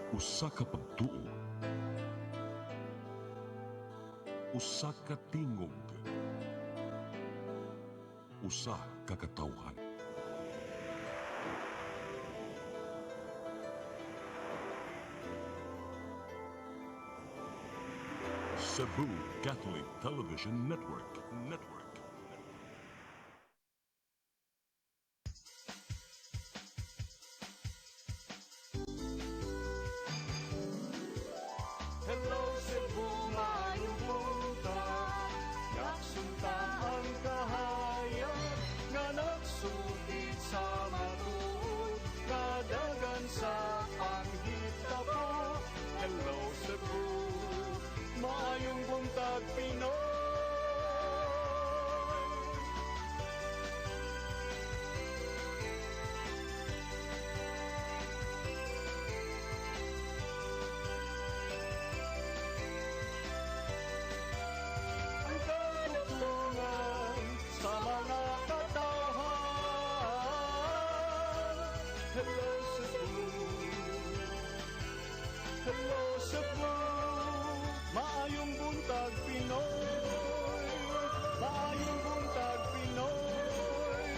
Usa ka pagtuo, usa ka tingog, usa ka katawhan. Cebu Catholic Television Network. Hello Cebu, maayong buntag. Yaksunta ang kahayag nga nagsulit sa matuod, kadagan sa panghitabo. Hello Cebu, maayong buntag Pinoy. Ang katutulungan sa mga katawhan. Hello Cebu, hello Cebu, maayong buntag Pinoy, maayong buntag Pinoy,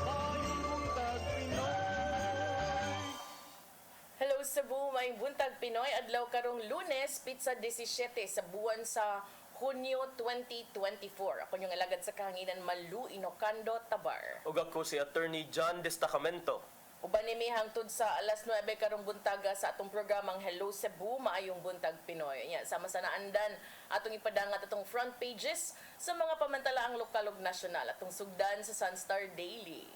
maayong buntag Pinoy. Hello Cebu, may buntag Pinoy, adlaw karong Lunes, pizza 17 sa buwan sa Hunyo 2024. Ako yung alagad sa kahanginan Malu Inocando Tabar. Ug ako si Attorney John Destacamento. Uban ni mi hangtod sa alas 9 karong buntaga sa atong programang Hello Cebu, maayong buntag Pinoy. Nya sama sa naandan atong ipadangat atong front pages sa mga pamantalaang lokal ug nasyonal atong sugdan sa Sunstar Daily.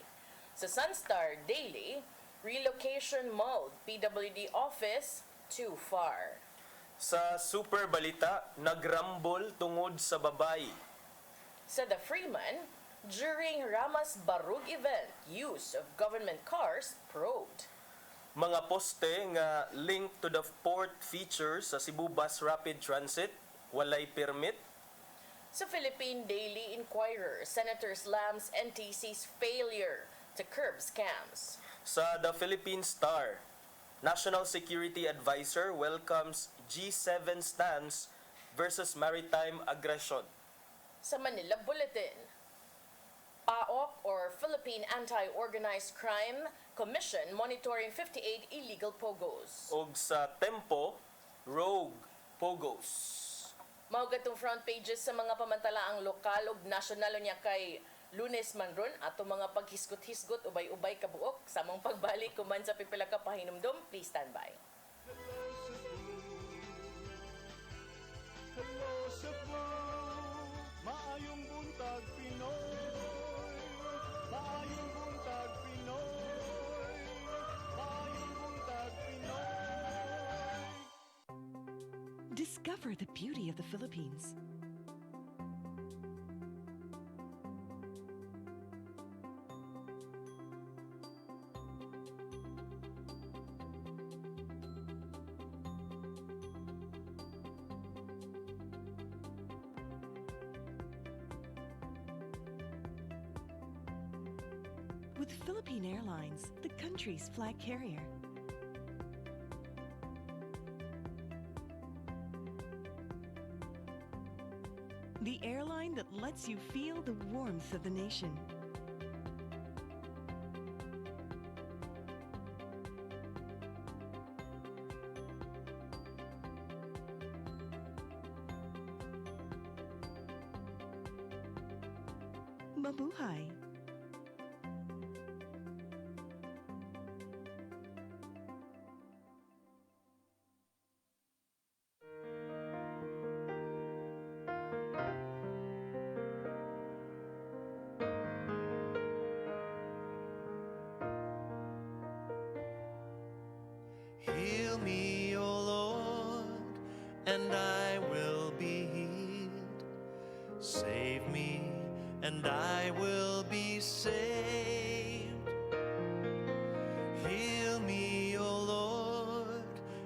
Sa Sunstar Daily, relocation mode, PWD office too far. Sa Super Balita, nagrambol tungod sa babay. Sa The Freeman, during Rama's Barug event, use of government cars probed. Mga poste nga link to the port features sa Cebu Bus Rapid Transit, walay permit. Sa Philippine Daily Inquirer, Senator slams NTC's failure to curb scams. Sa The Philippine Star, National Security Advisor welcomes G7 stance versus maritime aggression. Sa Manila Bulletin, PAOK or Philippine Anti-Organized Crime Commission monitoring 58 illegal pogos. Ug sa Tempo, Rogue Pogos. Mao gatong front pages sa mga pamantalaang lokal ug nasyonal niya kay Lunes man ron ato mga paghisgot-hisgot ubay-ubay kabuok sa among pagbalik kuman sa pipila ka pahinumdom. Please stand by. Hello Cebu, maayong buntag Pinoy, maayong buntag Pinoy, maayong buntag Pinoy. Discover the beauty of the Philippines. With Philippine Airlines, the country's flag carrier. The airline that lets you feel the warmth of the nation. Mabuhay! Heal me, O Lord, and I will be healed. Save me, and I will be saved. Heal me, O Lord,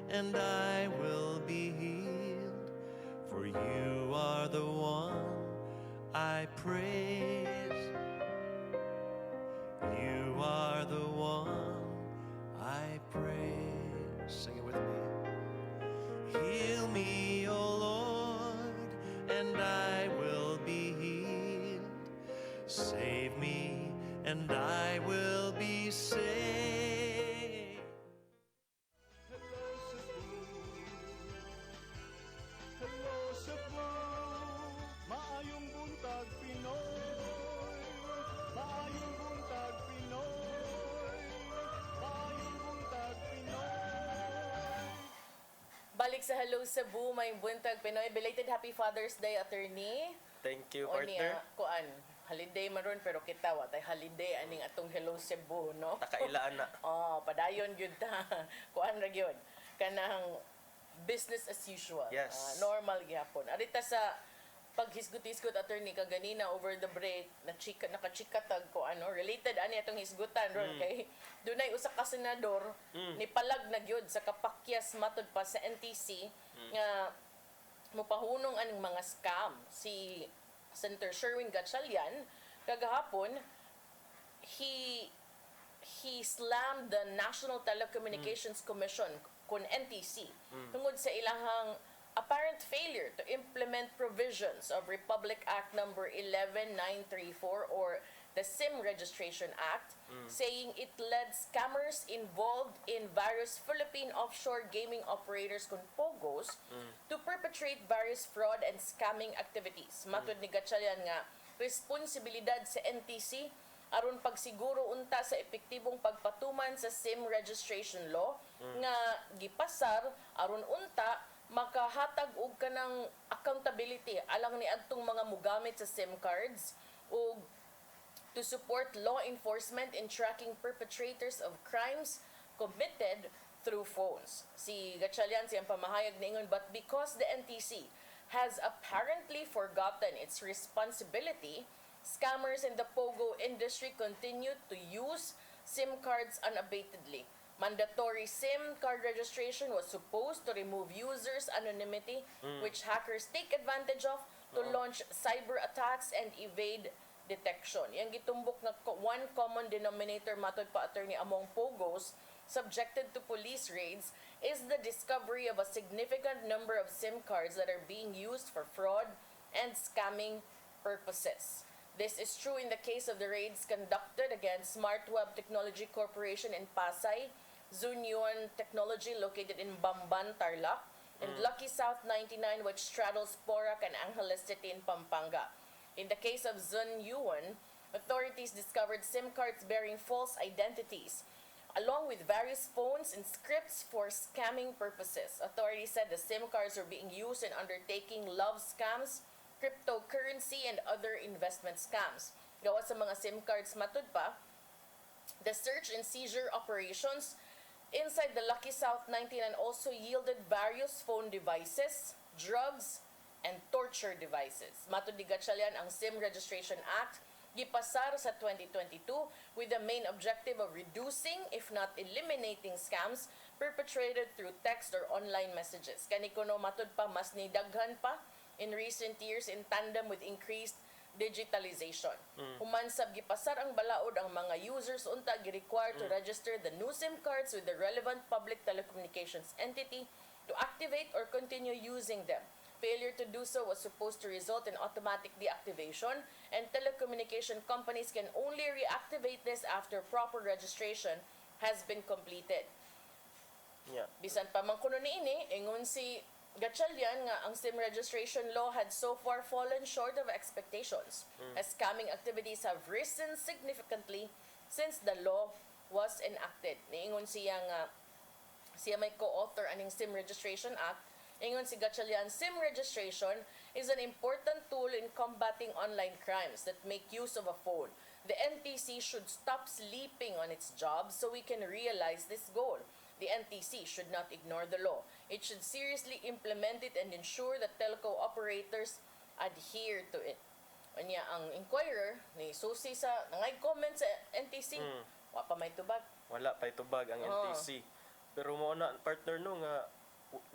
and I will be healed. For you are the one I praise. You are the one I praise. Sing it with me. sa Hello Cebu, Maayong Buntag, Pinoy. Belated Happy Father's Day, attorney. Thank you, O niya, partner. kuan, holiday maron pero kita wa tay holiday aning atong Hello Cebu, no? Takailaan na. Oh, padayon gyud ta. Kuan ra gyud. Kanang business as usual. Yes. Normal gyapon. Arita sa paghisgot-hisgot attorney kaganina over the break nakachika tag ko ano related ani atong hisgutan ron kay dunay usa ka senador ni palag na gyud sa kapakyas matud pa sa NTC nga mopahunong aning mga scam si Senator Sherwin Gatchalian kagahapon he slammed the National Telecommunications Commission kun NTC tungod sa ilahang apparent failure to implement provisions of Republic Act number 11934 or the SIM Registration Act, saying it led scammers involved in various Philippine offshore gaming operators kung POGOs to perpetrate various fraud and scamming activities. Matud ni Gatchalian nga, responsibilidad sa NTC aron pagsiguro unta sa epektibong pagpatuman sa SIM registration law nga gipasar aron unta makahatag og kanang accountability alang ni adtong mga mugamit sa SIM cards ug to support law enforcement in tracking perpetrators of crimes committed through phones. Si Gatchalian siyang pamahayag niingon, but because the NTC has apparently forgotten its responsibility, scammers in the POGO industry continue to use SIM cards unabatedly. Mandatory SIM card registration was supposed to remove users' anonymity, which hackers take advantage of to launch cyber attacks and evade detection. Yang gitumbok nga one common denominator matod pa attorney among POGOs subjected to police raids is the discovery of a significant number of SIM cards that are being used for fraud and scamming purposes. This is true in the case of the raids conducted against SmartWeb Technology Corporation in Pasay, Zunyuan Technology located in Bamban, Tarlac, and Lucky South 99 which straddles Porac and Angeles City in Pampanga. In the case of Zunyuan, authorities discovered SIM cards bearing false identities, along with various phones and scripts for scamming purposes. Authorities said the SIM cards were being used in undertaking love scams, cryptocurrency, and other investment scams. Gawa sa mga SIM cards matud pa, the search and seizure operations inside the Lucky South 99 also yielded various phone devices, drugs, and torture devices. Matud ni Gatchalian, ang SIM Registration Act gipasar sa 2022 with the main objective of reducing, if not eliminating, scams perpetrated through text or online messages. Kani kuno matud pa mas nidaghan pa in recent years in tandem with increased digitalization. Human sab gipasar ang balaod ang mga users unta gi-require to register the new SIM cards with the relevant public telecommunications entity to activate or continue using them. Failure to do so was supposed to result in automatic deactivation, and telecommunication companies can only reactivate this after proper registration has been completed. Yeah. Bisan pa man kuno niini, ingon si Gatchalian nga ang SIM registration law had so far fallen short of expectations, as scamming activities have risen significantly since the law was enacted. Niingon siya nga siya may co-author aning SIM Registration Act. Ingon si Gatchalian, SIM registration is an important tool in combating online crimes that make use of a phone. The NTC should stop sleeping on its job so we can realize this goal. The NTC should not ignore the law. It should seriously implement it and ensure that telco operators adhere to it. Anya ang inquirer ni Susi sa nangay comment sa NTC. Wa pa may tubag. Wala pa itubag ang NTC. Pero mo na partner no nga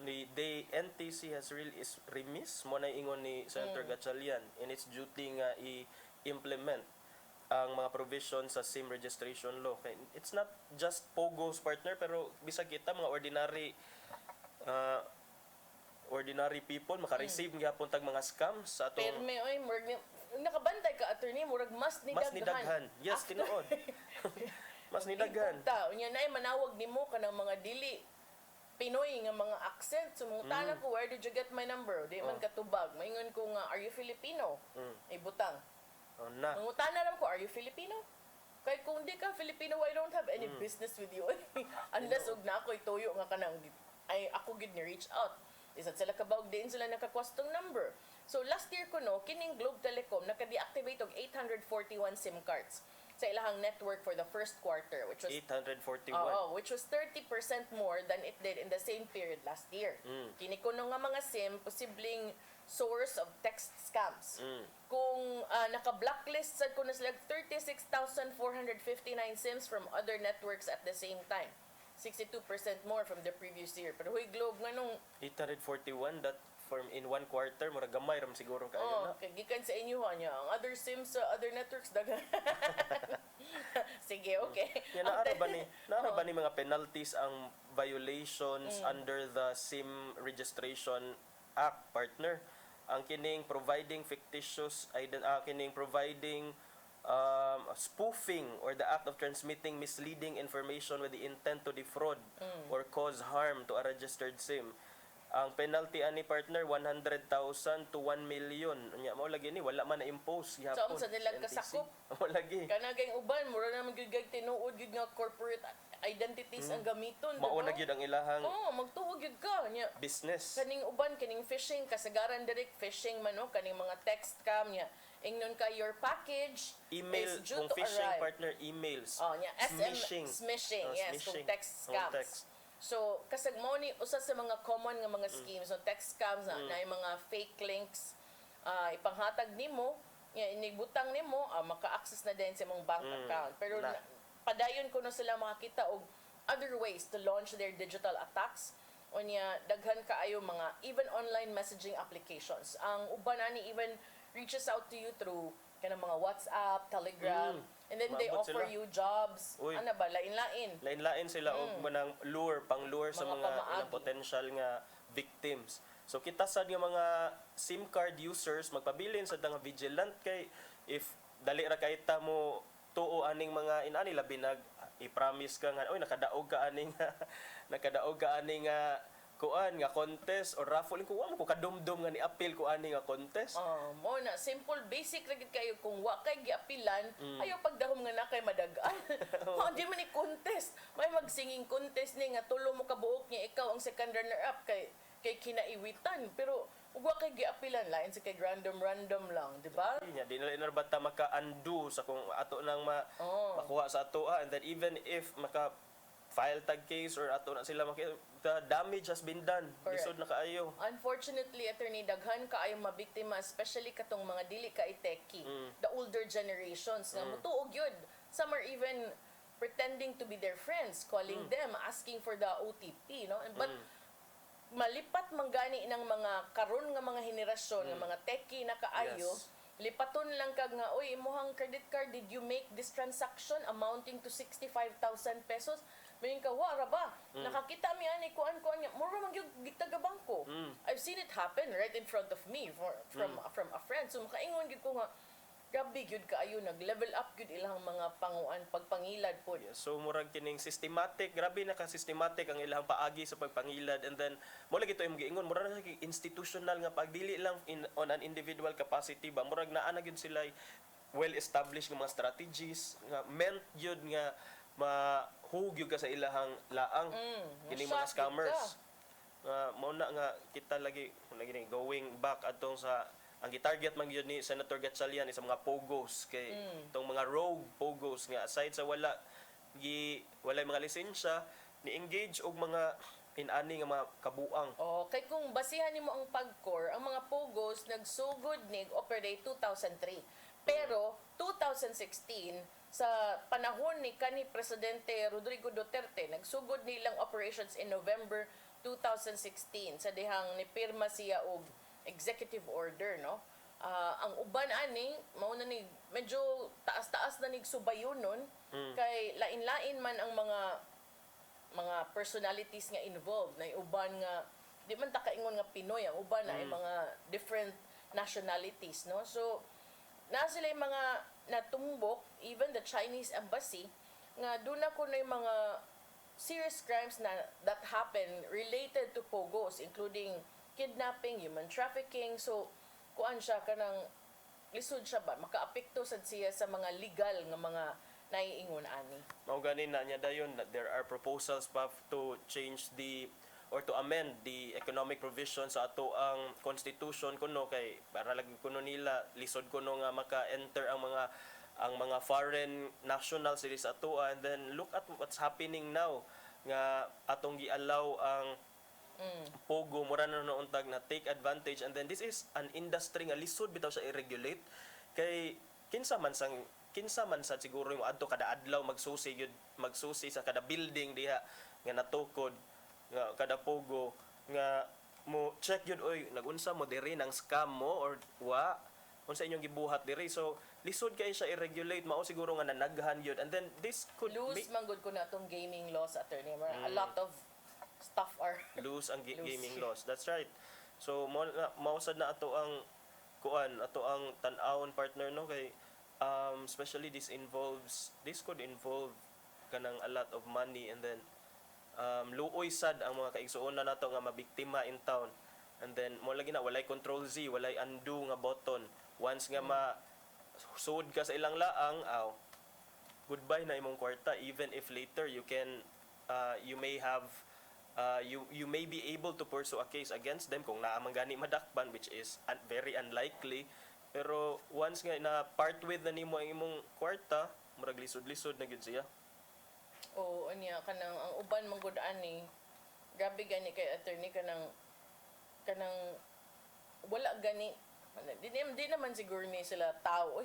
ni the NTC has really is remiss mo na ingon ni Senator Gatchalian in its duty nga i-implement ang mga provisions sa SIM registration law. Kay it's not just POGO's partner pero bisag kita mga ordinary people maka-receive gyapon tag mga scams sa atong Pero may oy murag nakabantay ka attorney murag mas mas nidaghan. nidaghan. Yes, tinuod. Mas nidaghan. Ta, unya na manawag nimo kanang mga dili Pinoy nga mga accent. Sumungtana ko, where did you get my number? Di man katubag. Maingon ko nga, are you Filipino? Ibutang. Oh, na. Mangutana lang ko, are you Filipino? Kaya kung di ka Filipino, I don't have any business with you. Unless og na ako ituyo nga kanang ay ako gid ni reach out. Isat sila kabawag din sila nakakwastong number. So last year kuno kining Globe Telecom naka-deactivate og 841 SIM cards sa ilahang network for the first quarter, which was 841. which was 30% more than it did in the same period last year. Kini kuno nga mga SIM posibleng source of text scams. Kung naka-blacklist sad kuno sila 36,459 SIMs from other networks at the same time. 62% more from the previous year. Pero huy Globe nganong 841 that from in one quarter mura gamay ram siguro kayo na. kay gikan sa inyo niya. Ang other SIMs sa other networks dagan. Sige, okay. Yan naara ba ni mga penalties ang violations under the SIM Registration Act, partner? Ang kining providing fictitious kining providing spoofing or the act of transmitting misleading information with the intent to defraud or cause harm to a registered SIM. Ang penalty ani partner 100,000 to 1 million. Nya mao lagi ni wala man na impose gihapon. So, unsa nilang kasakop? Mao lagi. Kanagay uban mura na gyud tinuod gyud nga corporate identities ang gamiton, Mao na gyud ang ilahang magtuog gyud ka nya. business. Kaning uban kaning phishing kasagaran direct phishing man kaning mga text scam nya. Ingnon ka your package Email, is due kung to phishing arrive. partner, emails. Nya smishing, yes, kung smishing. text Kung scams. text. So, kasag mo ni usa sa mga common nga mga schemes, so text scams na yung mga fake links, ipanghatag nimo, inigbutang nimo, maka-access na din sa imong bank account. Pero padayon ko na sila makakita og other ways to launch their digital attacks. O niya, daghan kaayo mga even online messaging applications. Ang uban ani even reaches out to you through kanang mga WhatsApp, Telegram, and then they Maabot offer sila. you jobs. Uy. Ano ba, lain-lain. Lain-lain sila og manang pang-lure sa Mga mga pamaagi. ilang potential nga victims. So kita sad nga mga SIM card users magpabilin sad nga vigilant kay if dali ra kay ta mo tuo aning mga inani labi nag i-promise ka nga oy nakadaog ka aning nga kuan nga contest or raffle ko mo ko kadumdum nga ni appeal ko ani nga contest. Mo na simple basic ra gid kayo kung wa kay giapilan ayaw pagdahom nga na kay madagan. Di man ni contest. May magsinging contest ni nga tulo mo ka buok niya ikaw ang second runner up kay kinaiwitan pero ug wa kay giapilan lain sa kay random lang, di ba? Di na inarbata maka-undo sa kung ato nang makuha sa ato and then even if maka file tag case or ato na sila the damage has been done. Correct. Lisod na kaayo. Unfortunately, attorney, daghan kaayong mabiktima, especially katong mga dili ka techie, the older generations, nga mutuog yun. Some are even pretending to be their friends, calling them, asking for the OTP, no? But malipat manggani ng mga karon nga mga henerasyon, nga mga techie na kaayo, Yes. lipaton lang kag nga, oy, imuhang credit card, did you make this transaction amounting to 65,000 pesos? Mayin ka, wara ba? Nakakita mi ani kuan niya. Mura man gyud gitaga bangko. I've seen it happen right in front of me from a friend. So makaingon gyud ko nga grabe gyud kaayo nag-level up gyud ilang mga panguan pagpangilad pod. So murag kining systematic, grabe na ka systematic ang ilang paagi sa pagpangilad and then mo lagi to imong giingon murag na institutional nga pagdili lang on an individual capacity ba murag naa na gyud sila well established nga mga strategies nga meant gyud nga mahugyo ka sa ilahang laang kining mga ma-shock scammers. Mao na nga kita lagi ni going back atong sa ang gitarget man gyud ni Senator Gatchalian is sa mga pogos kay tong mga rogue pogos nga aside sa wala mga lisensya ni engage og mga inani nga mga kabuang. Kay kung basihan nimo ang pagcore, ang mga pogos nagsugod nig operate 2003. Pero 2016 sa panahon ni kanhi Presidente Rodrigo Duterte, nagsugod nilang operations in November 2016 sa dihang nipirma siya og executive order, no? Ang uban ani mao na ni medyo taas-taas na nig subayonon kay lain-lain man ang mga personalities nga involved na uban nga di man ta kaingon nga Pinoy ang uban na ay mga different nationalities, no? So na sila yung mga natumbok, even the Chinese embassy, nga doon ako na yung mga serious crimes that happen related to pogos, including kidnapping, human trafficking. So, kuan siya kanang lisod siya ba? Makaapekto sad siya sa mga legal nga mga naiingon ani. Mao gani na niya dayon that there are proposals pa to change the or to amend the economic provision sa ato ang constitution kuno kay para lagi kuno nila lisod kuno nga maka-enter ang mga foreign nationals diri sa ato, and then look at what's happening now nga atong gi-allow ang pogo mura na nauntag na take advantage, and then this is an industry nga lisod bitaw siya i-regulate kay kinsa man sad siguro yung adto kada adlaw magsusi sa kada building diha nga natukod nga kada pogo nga mo check yun oy nagunsa mo diri nang scam mo or wa unsa inyong gibuhat diri, so lisod kay siya i-regulate mao siguro nga nanaghan yun, and then this could Loose manggod ko na itong gaming laws, attorney. A lot of stuff are lose ang loose. gaming laws. That's right. So mausad na ato ang ato ang tan-awon partner no kay especially this could involve kanang a lot of money, and then luoy sad ang mga kaigsuonan nato nga mabiktima in town, and then mo lagi na walay control Z, walay undo nga button once nga sud ka sa ilang laang goodbye na imong kwarta, even if later you can you may have you may be able to pursue a case against them kung naamang gani madakpan, which is very unlikely, pero once nga na part with na nimo ang imong kwarta murag lisod-lisod na gyud siya. Oo, niya kanang ang uban manggod ani. Grabe gani kay attorney kanang wala gani. Di naman siguro ni sila tao.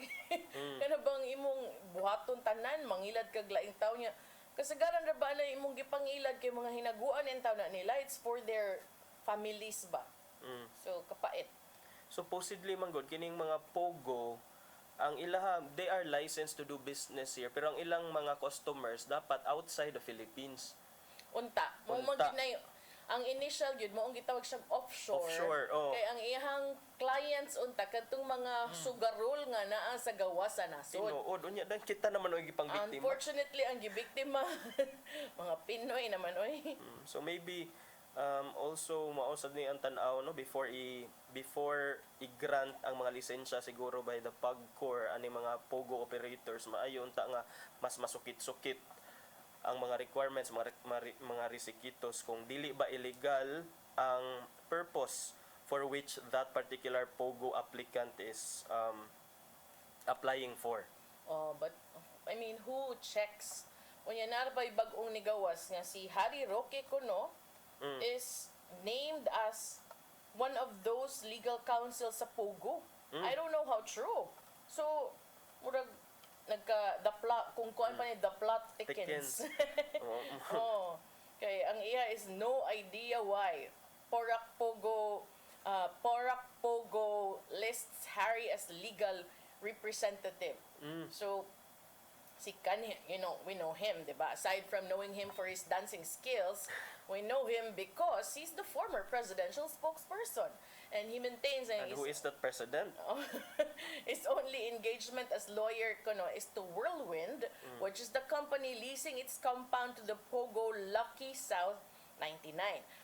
Kana bang imong buhaton tanan mangilad kag laing tao niya. Kasagaran ra ba na imong gipangilad kay mga hinaguan en taw na nila, it's for their families ba. So kapait. Supposedly manggod kining mga pogo ang ilaha they are licensed to do business here, pero ang ilang mga customers dapat outside the Philippines. Unta. Mo Unta. ang initial gyud mo ang gitawag siyang offshore. Offshore, oh. Kay ang iyang clients unta kadtong mga sugarol nga naa sa gawas sa nasod. Tinuod unya dan kita naman oy gipang biktima. Unfortunately ang gibiktima mga Pinoy naman oy. So maybe also mausad ni ang tan-aw no before i-grant ang mga lisensya siguro by the PAGCOR ani mga pogo operators, maayo unta nga mas masukit-sukit ang mga requirements, mga resikitos kung dili ba illegal ang purpose for which that particular pogo applicant is applying for. Oh, but I mean, who checks? Unya na ba bag-ong nigawas nga si Harry Roque Kuno is named as one of those legal counsel sa Pogo. I don't know how true. So, murag the plot kung kuan pa ni the plot thickens. Oh. Kay ang iya is no idea why Porak Pogo lists Harry as legal representative. So si Kanye, we know him, diba? Aside from knowing him for his dancing skills, we know him because he's the former presidential spokesperson. And he maintains And who is that president? his only engagement as lawyer is to Whirlwind, which is the company leasing its compound to the Pogo Lucky South 99.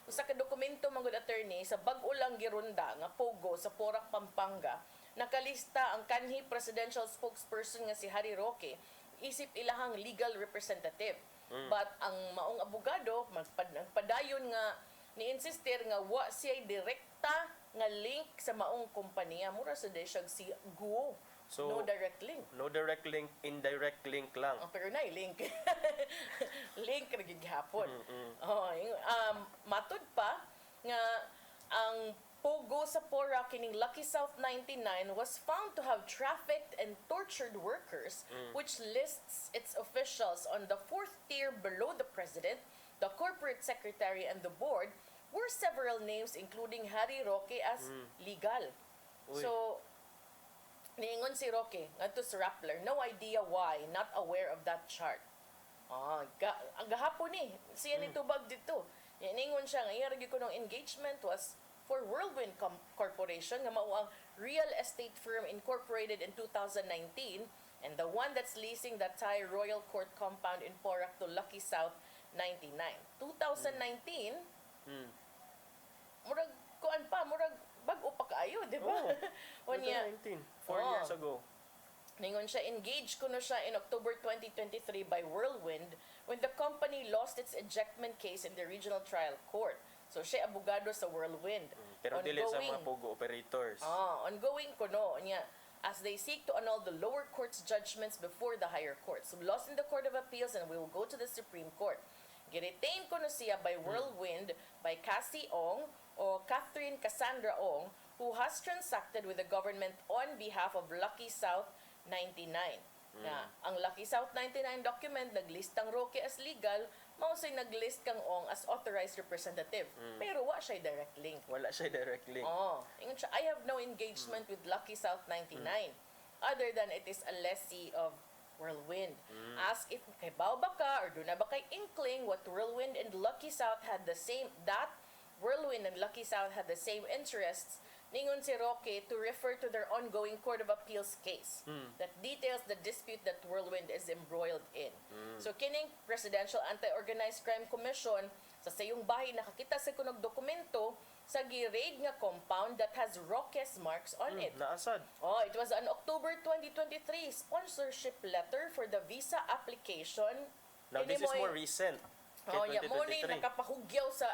Usa ka dokumento manggod attorney sa bag-o lang girunda nga Pogo sa Porac, Pampanga, nakalista ang kanhi presidential spokesperson nga si Harry Roque isip ilahang legal representative. But ang maong abogado magpadayon nga ni-insistir nga wa siya direkta nga link sa maong kompanya, mura sa siya si GUO. So, no direct link. No direct link, indirect link lang. Pero na link. Link ra gid gihapon. Matud pa nga ang Pogo sa Porac kining Lucky South 99 was found to have trafficked and tortured workers, which lists its officials on the fourth tier below the president, the corporate secretary, and the board, were several names including Harry Roque as legal. Uy. So, niingon si Roque ngadto sa Rappler, no idea why, not aware of that chart. Ang gahapon ni, siya ni tubag dito. Niingon siya nga, iyaragi ko ng engagement was for Whirlwind Corporation, nga mao ang real estate firm incorporated in 2019, and the one that's leasing the Thai Royal Court compound in Porac to Lucky South 99. 2019, murag kuan pa, murag bag-o pa kaayo, di ba? Oh, 2019, 4 years ago. Ningon siya, engaged kuno siya in October 2023 by Whirlwind when the company lost its ejectment case in the regional trial court. So siya abogado sa Whirlwind. Pero dili sa mga pogo operators. Ongoing kuno niya as they seek to annul the lower court's judgments before the higher courts. So lost in the Court of Appeals and we will go to the Supreme Court. Giretain ko na siya by Whirlwind, by Cassie Ong, o Catherine Cassandra Ong, who has transacted with the government on behalf of Lucky South 99. Na, ang Lucky South 99 document, naglistang Roque as legal, mausay naglist kang Ong as authorized representative. Pero wa siya direct link. Wala siya direct link. Ingon siya, I have no engagement with Lucky South 99 other than it is a lessee of Whirlwind. Ask if kay bao ba ka or do na ba kay inkling what Whirlwind and Lucky South had the same, that Whirlwind and Lucky South had the same interests, ningon si Roque to refer to their ongoing Court of Appeals case that details the dispute that Whirlwind is embroiled in. So kining Presidential Anti-Organized Crime Commission sa sayong bahay nakakita sa kunog dokumento sa gi-raid nga compound that has Roque's marks on it. Naasad. It was an October 2023 sponsorship letter for the visa application. Now this is more recent. Yeah, mo ni nakapahugyaw sa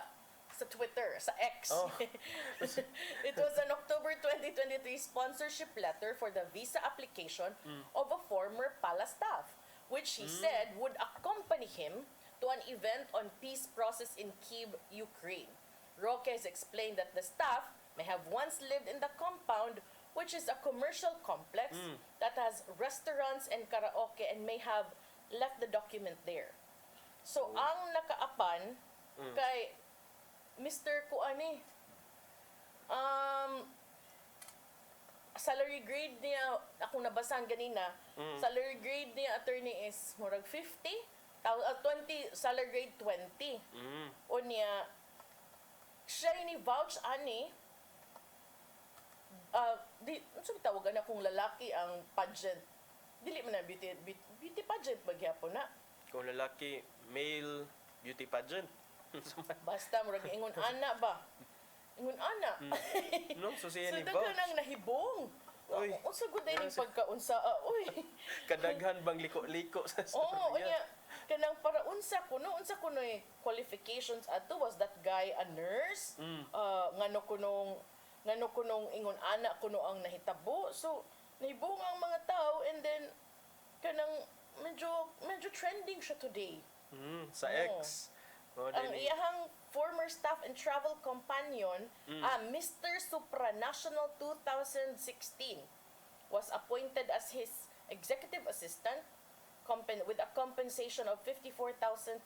Twitter, sa X. It was an October 2023 sponsorship letter for the visa application of a former Pala staff, which he said would accompany him to an event on peace process in Kyiv, Ukraine. Roque has explained that the staff may have once lived in the compound, which is a commercial complex that has restaurants and karaoke, and may have left the document there. So, ang nakaapan kay Mr. Kuani, salary grade niya, akong nabasahan ganina, salary grade niya, attorney, is murag 50? 20, salary grade 20. O niya, siya ni-vouch ani, ano tawagan na kung lalaki ang pageant, dili man na beauty pageant magyapon na. Kung lalaki, male beauty pageant. Basta murag ingon ana ba? Ingon ana. No, so siya so ni vouch. daghan ang nahibong. Uy. Unsa gud ay pagkaunsa? Uy. Kadaghan bang liko-liko sa Oo, storya. unya kanang para unsa kuno qualifications ato, was that guy a nurse? Ngano kunong ingon ana kuno ang nahitabo. So nahibong ang mga tao, and then kanang medyo trending siya today. Sa X. Ang iyahang former staff and travel companion, Mr. Supranational 2016, was appointed as his executive assistant with a compensation of 54,251.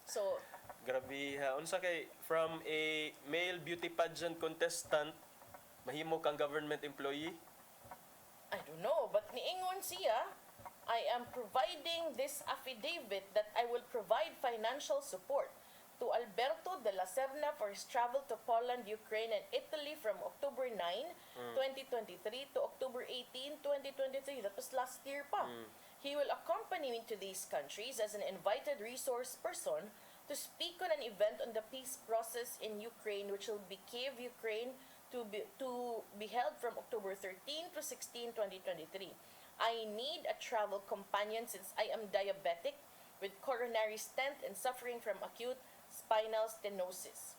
So, grabe ha. Unsa kay from a male beauty pageant contestant mahimo kang government employee? I don't know, but niingon siya, I am providing this affidavit that I will provide financial support to Alberto de la Serna for his travel to Poland, Ukraine, and Italy from October 9, 2023 to October 18, 2023. That was last year pa. He will accompany me to these countries as an invited resource person to speak on an event on the peace process in Ukraine, which will be Kyiv, Ukraine, to be held from October 13 to 16, 2023. I need a travel companion since I am diabetic with coronary stent and suffering from acute spinal stenosis.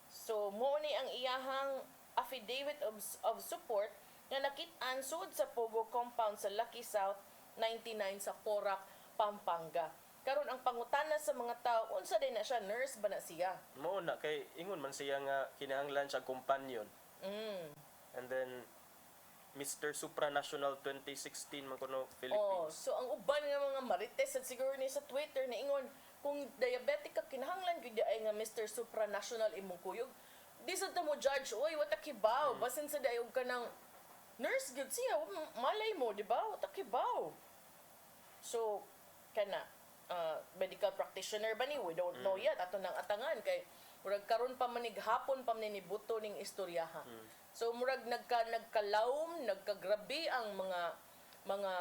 So, mo ni ang iyahang affidavit of support nga nakit-an sud sa Pogo compound sa Lucky South 99 sa Porac, Pampanga. Karon ang pangutana sa mga tao, unsa din na siya, nurse ba na siya? Mao na kay ingon man siya nga kinahanglan siya companion. And then Mr. Supranational 2016 man kuno Philippines. So ang uban nga mga marites at siguro ni sa Twitter na ingon, kung diabetic ka kinahanglan gyud ay nga Mr. Supranational imong kuyog. Di sa mo judge, oy what a kibaw, basin sa dayog ka ng nurse gyud siya, malay mo di ba? What a kibaw. So kana medical practitioner ba ni? We don't know yet. Ato nang atangan kay murag karon pa manig hapon pa buto ning istoryaha. So murag nagkalawom, nagkagrabe ang mga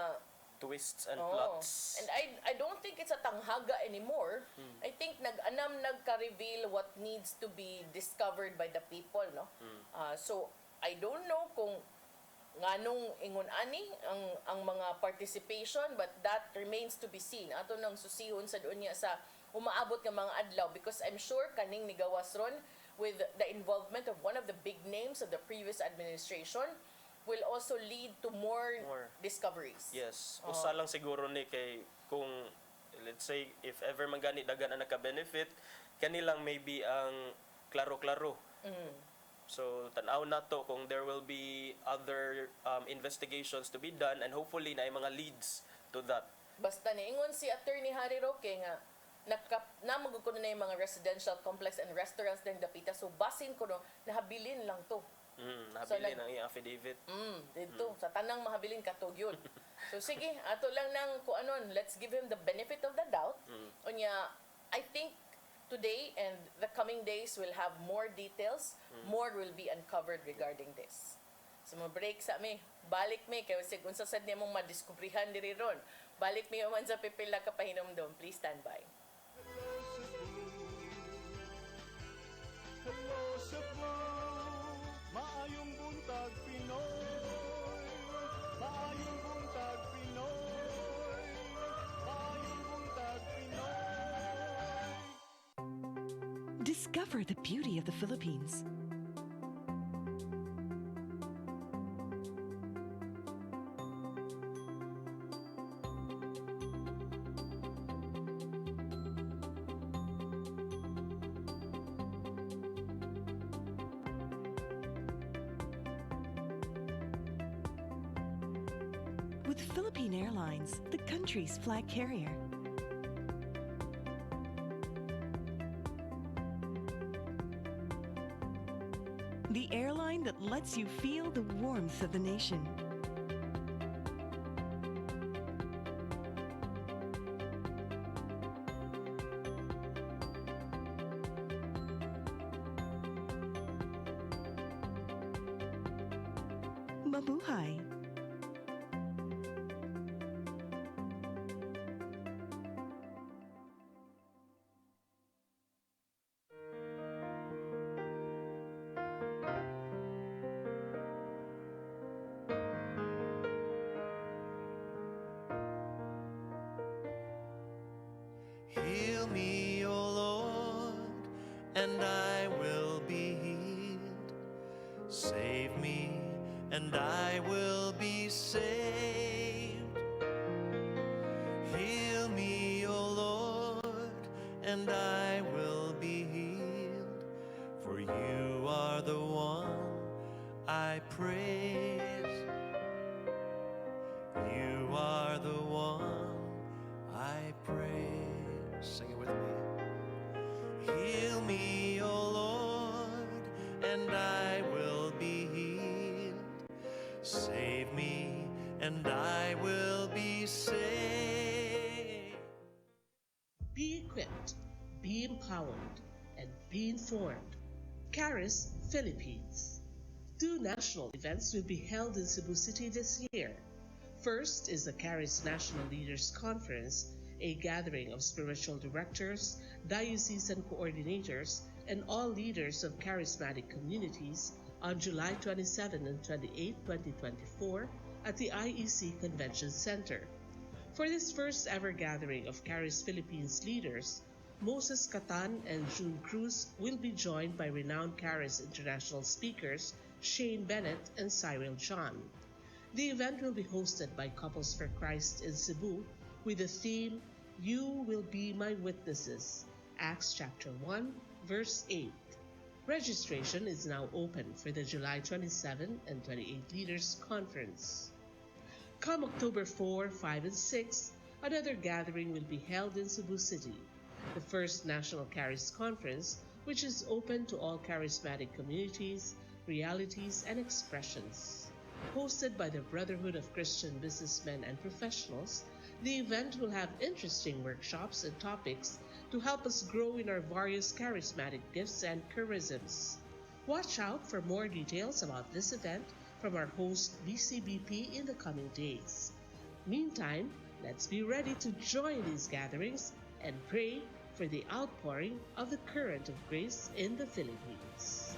Twists and plots. And I don't think it's a tanghaga anymore. I think nagka-reveal what needs to be discovered by the people, no? So I don't know kung nganong ingon ani ang mga participation, but that remains to be seen. Ato nang susihon sa doon niya sa umaabot nga mga adlaw because I'm sure kaning nigawas ron with the involvement of one of the big names of the previous administration will also lead to more discoveries. Yes. Usa lang siguro ni kay kung let's say if ever man gani dagan ang naka-benefit kanilang maybe ang klaro-klaro. So tanaw na to kung there will be other investigations to be done and hopefully na mga leads to that. Basta niingon si Attorney Harry Roque nga namagod ko na yung mga residential complex and restaurants ng Dapita. So basin ko no, nahabilin lang to. Nahabilin ang iyang affidavit. Dito, sa tanang mahabilin katog yun. So sige, ato lang nang kuanon, let's give him the benefit of the doubt. Unya, I think today and the coming days will have more details, more will be uncovered regarding this. So mo break sa mi, balik mi kay sig unsa sad nimong madiskubrihan diri ron. Balik mi man sa pipila ka pahinomdom. Please stand by. Hello Cebu, maayong buntag Pinoy. Maayong buntag Pinoy. Maayong buntag Pinoy. Discover the beauty of the Philippines. With Philippine Airlines, the country's flag carrier. The airline that lets you feel the warmth of the nation. Mabuhay! Heal me, O Lord, and I will be healed. Save me, and I will be saved. Heal me, O Lord, and I will be healed. For you are the one I praise. You are the one I praise. Sing it with me. Heal me, O Lord, and I will be healed. Save me, and I will be saved. Be equipped, be empowered, and be informed. Caris, Philippines. 2 national events will be held in Cebu City this year. First is the Caris National Leaders Conference, a gathering of spiritual directors, diocesan coordinators, and all leaders of charismatic communities on July 27 and 28, 2024 at the IEC Convention Center. For this first ever gathering of Caris Philippines leaders, Moses Catan and June Cruz will be joined by renowned Caris international speakers Shane Bennett and Cyril John. The event will be hosted by Couples for Christ in Cebu with the theme, You Will Be My Witnesses, Acts chapter 1, verse 8. Registration is now open for the July 27 and 28 Leaders Conference. Come October 4, 5, and 6, another gathering will be held in Cebu City, the first National Caris Conference, which is open to all charismatic communities, realities, and expressions. Hosted by the Brotherhood of Christian Businessmen and Professionals, the event will have interesting workshops and topics to help us grow in our various charismatic gifts and charisms. Watch out for more details about this event from our host BCBP in the coming days. Meantime, let's be ready to join these gatherings and pray for the outpouring of the current of grace in the Philippines.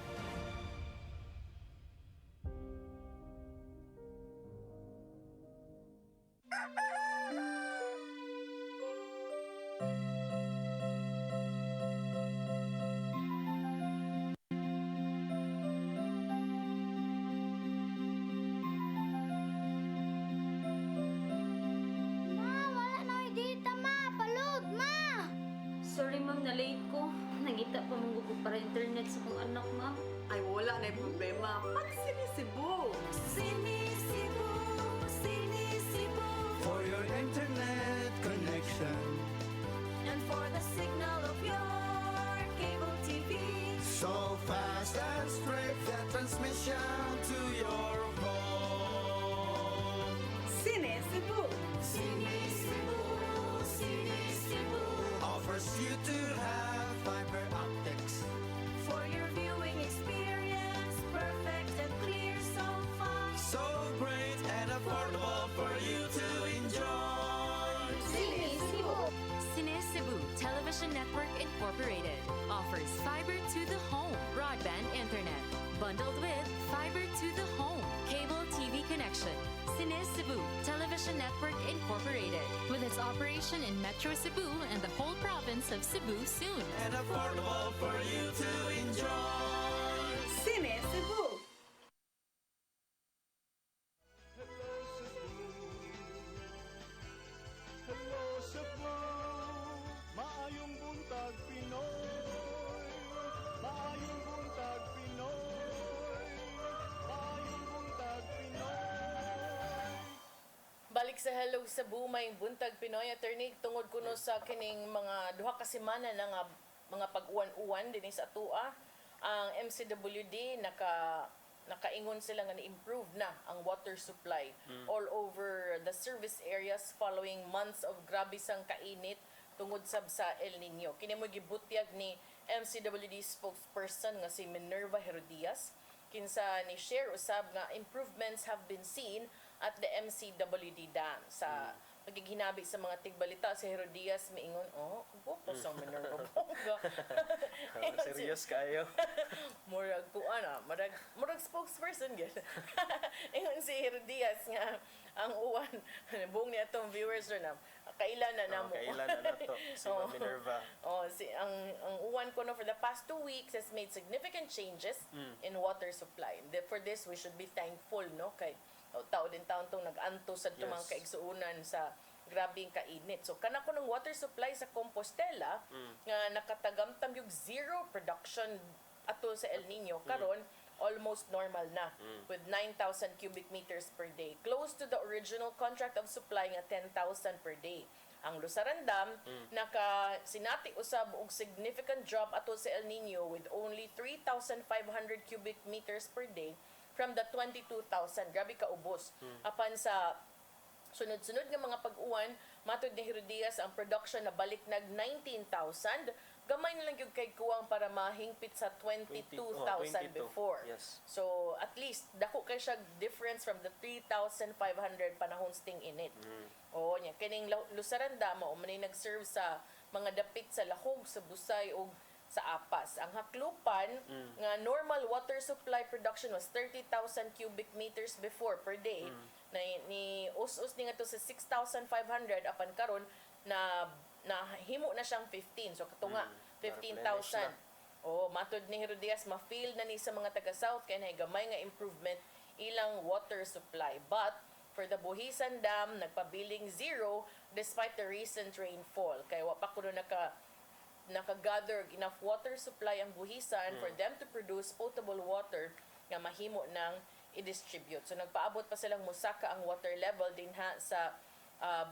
na late ko. Nangita pa mong gusto para internet sa kong anak, ma'am. Ay, wala na yung problema. Pag sinisibo. Sinisibo, sinisibo. For your internet connection, And for the signal of your cable TV. so fast and straight, the transmission to your phone. Sinisibo. Sinisibo, sinisibo. Offers you to have fiber optics. For your viewing experience, perfect and clear so fast. So great and affordable for you to enjoy. Sinisibo. CEBU Television Network Incorporated offers fiber to the home broadband internet bundled with fiber to the home cable TV connection. CEBU Television Network Incorporated with its operation in Metro Cebu and the whole province of Cebu soon. And affordable for you to enjoy. Sinisibo. Hello Cebu, maayong buntag Pinoy. Maayong buntag Pinoy. Maayong buntag Pinoy. Balik sa Hello Cebu, may Buntag Pinoy. Attorney, tungod kuno sa kining mga duha ka semana na nga mga pag-uwan-uwan dinhi sa atua, ang MCWD nakaingon sila nga ni-improve na ang water supply all over the service areas following months of grabe sang kainit tungod sab sa El Nino. Kini mo gibutyag ni MCWD spokesperson nga si Minerva Herodias kinsa ni share usab nga improvements have been seen at the MCWD dam sa pagiginabi sa mga tigbalita. Si Herodias miingon, gupo sa Minerva bongga. Serious kayo. Murag kuana, murag spokesperson gyud. Ingon si Herodias nga ang uwan buong ni atong viewers na kailan na namo. Kailan na nato si Ma'am Minerva. Ang uwan ko for the past 2 weeks has made significant changes in water supply. For this we should be thankful, no, kay tao din taon tong nag-anto sa mga kaigsuunan sa grabing kainit. So kana ko ng water supply sa Compostela nga nakatagamtam yung zero production atol sa El Nino karon almost normal na with 9,000 cubic meters per day, close to the original contract of supply nga 10,000 per day. Ang Lusaran Dam sinati usab og significant drop atol sa El Nino with only 3,500 cubic meters per day from the 22,000. Grabe ka ubos. Apan sa sunod-sunod nga mga pag-uwan, matod ni Herodias ang production na balik nag 19,000. Gamay na lang yung kay kuwang para mahingpit sa 22,000 before. Yes. So, at least, dako kay siya difference from the 3,500 panahon sting init. Oo, niya. Kining Lusaran Dam, manay nag-serve sa mga dapit sa Lahog, sa Busay, o sa Apas. Ang Haklupan, nga normal water supply production was 30,000 cubic meters before per day. Ni us-us ni nga to sa 6,500 apan karon na himo na siyang 15. So katunga 15,000. Matod ni Herodias, ma-feel na ni sa mga taga-South kay na gamay nga improvement ilang water supply. But for the Buhisan Dam, nagpabiling zero despite the recent rainfall. Kaya wa pa kuno nakagather enough water supply ang Buhisan for them to produce potable water nga mahimo ng i-distribute. So nagpaabot pa silang musaka ang water level dinha sa